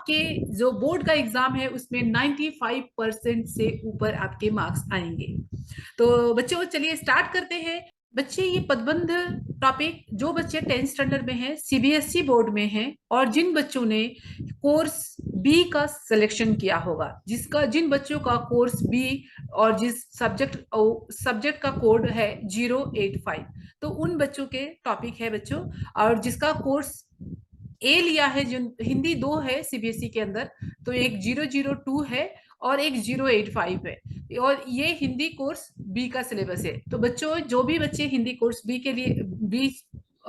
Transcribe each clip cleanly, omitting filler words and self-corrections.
आपके जो बोर्ड का एग्जाम है उसमें 95% से ऊपर आपके मार्क्स आएंगे। तो बच्चों चलिए स्टार्ट करते हैं। बच्चे ये पदबंध टॉपिक जो बच्चे 10th स्टैंडर्ड में हैं, सीबीएसई बोर्ड में हैं, और जिन बच्चों ने कोर्स बी का सिलेक्शन किया होगा, जिन बच्चों का कोर्स बी और जिस सब्जेक्ट का कोड है 085, तो उन बच्चों के टॉपिक है बच्चों। और जिसका कोर्स ए लिया है, जो हिंदी 2 है सीबीएसई के अंदर, तो एक 002 है और एक 085 है, और ये हिंदी कोर्स बी का सिलेबस है। तो बच्चों जो भी बच्चे हिंदी कोर्स बी के लिए बी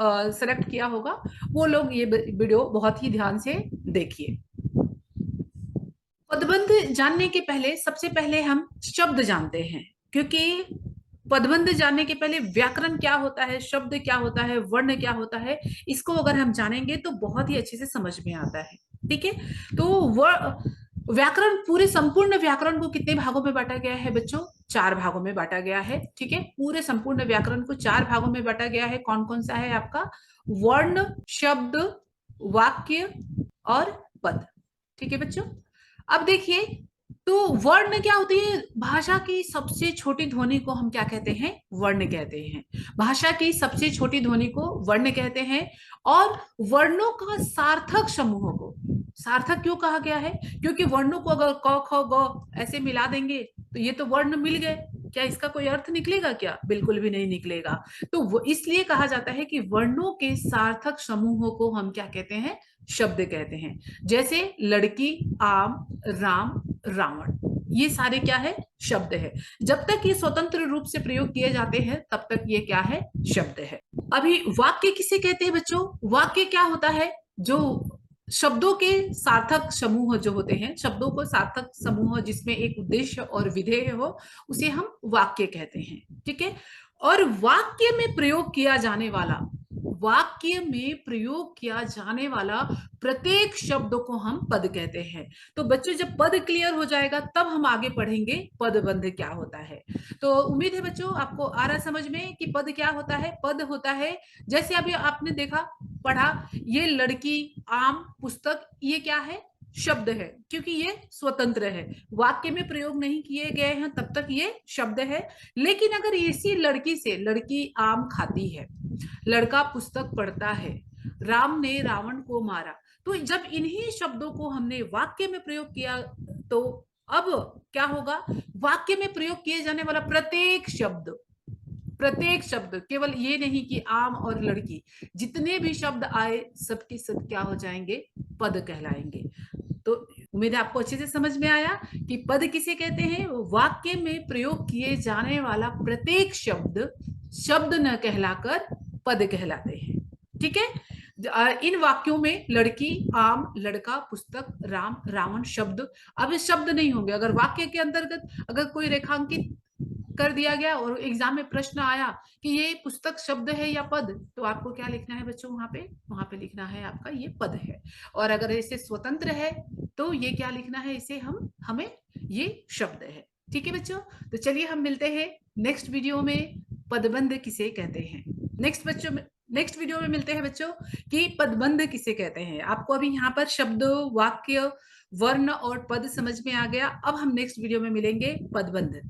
सेलेक्ट किया होगा, वो लोग ये वीडियो बहुत ही ध्यान से देखिए। पदबंध जानने के पहले सबसे पहले हम शब्द जानते हैं, क्योंकि पदबंध जानने के पहले व्याकरण क्या होता है, शब्द क्या होता है, वर्ण क्या होता है, इसको अगर हम जानेंगे तो बहुत ही अच्छे से समझ में आता है। ठीक है, तो व्याकरण, पूरे संपूर्ण व्याकरण को कितने भागों में बांटा गया है बच्चों? 4 भागों में बांटा गया है। ठीक है, पूरे संपूर्ण व्याकरण को 4 भागों में बांटा गया है। कौन कौन सा है आपका? वर्ण, शब्द, वाक्य और पद। ठीक है बच्चों, अब देखिए, तो वर्ण क्या होती है? भाषा की सबसे छोटी ध्वनि को हम क्या कहते हैं? वर्ण कहते हैं। भाषा की सबसे छोटी ध्वनि को वर्ण कहते हैं। और वर्णों का सार्थक समूह को, सार्थक क्यों कहा गया है? क्योंकि वर्णों को अगर क ख ग ऐसे मिला देंगे तो ये तो वर्ण मिल गए, क्या इसका कोई अर्थ निकलेगा? क्या, बिल्कुल भी नहीं निकलेगा। तो वो इसलिए कहा जाता है कि वर्णों के सार्थक समूहों को हम क्या कहते हैं? शब्द कहते हैं। जैसे लड़की, आम, राम, रावण, ये सारे क्या है? शब्द है। जब तक ये स्वतंत्र रूप से प्रयोग किए जाते हैं तब तक ये क्या है? शब्द है। अभी वाक्य किसे कहते हैं बच्चों? वाक्य क्या होता है? जो शब्दों के सार्थक समूह जो होते हैं, शब्दों को सार्थक समूह जिसमें एक उद्देश्य और विधेय हो, उसे हम वाक्य कहते हैं। ठीक है, और वाक्य में प्रयोग किया जाने वाला, वाक्य में प्रयोग किया जाने वाला प्रत्येक शब्द को हम पद कहते हैं। तो बच्चों जब पद क्लियर हो जाएगा तब हम आगे पढ़ेंगे पदबंध क्या होता है। तो उम्मीद है बच्चों आपको आ रहा समझ में कि पद क्या होता है। पद होता है, जैसे अभी आपने देखा, पढ़ा, ये लड़की, आम, पुस्तक, ये क्या है? शब्द है, क्योंकि ये स्वतंत्र है, वाक्य में प्रयोग नहीं किए गए हैं, तब तक ये शब्द है। लेकिन अगर इसी लड़की से, लड़की आम खाती है, लड़का पुस्तक पढ़ता है, राम ने रावण को मारा, तो जब इन्हीं शब्दों को हमने वाक्य में प्रयोग किया तो अब क्या होगा? वाक्य में प्रयोग किए जाने वाला प्रत्येक शब्द, प्रत्येक शब्द, केवल ये नहीं कि आम और लड़की, जितने भी शब्द आए सबके सब क्या हो जाएंगे? पद कहलाएंगे। तो उम्मीद है आपको अच्छे से समझ में आया कि पद किसे कहते हैं? वाक्य में प्रयोग किए जाने वाला प्रत्येक शब्द शब्द न कहलाकर पद कहलाते हैं। ठीक है, इन वाक्यों में लड़की, आम, लड़का, पुस्तक, राम, रावण शब्द, अब शब्द नहीं होंगे। अगर वाक्य के अंतर्गत अगर कोई रेखांकित कर दिया गया और एग्जाम में प्रश्न आया कि ये पुस्तक शब्द है या पद, तो आपको क्या लिखना है बच्चों? वहां पे लिखना है आपका ये पद है। और अगर इसे स्वतंत्र है तो ये क्या लिखना है? इसे हमें ये शब्द है। ठीक है बच्चों, तो चलिए हम मिलते हैं नेक्स्ट वीडियो में, पदबंध किसे कहते हैं। नेक्स्ट वीडियो में मिलते हैं बच्चों कि पदबंध किसे कहते हैं। आपको अभी यहाँ पर शब्द, वाक्य, वर्ण और पद समझ में आ गया। अब हम नेक्स्ट वीडियो में मिलेंगे पदबंध।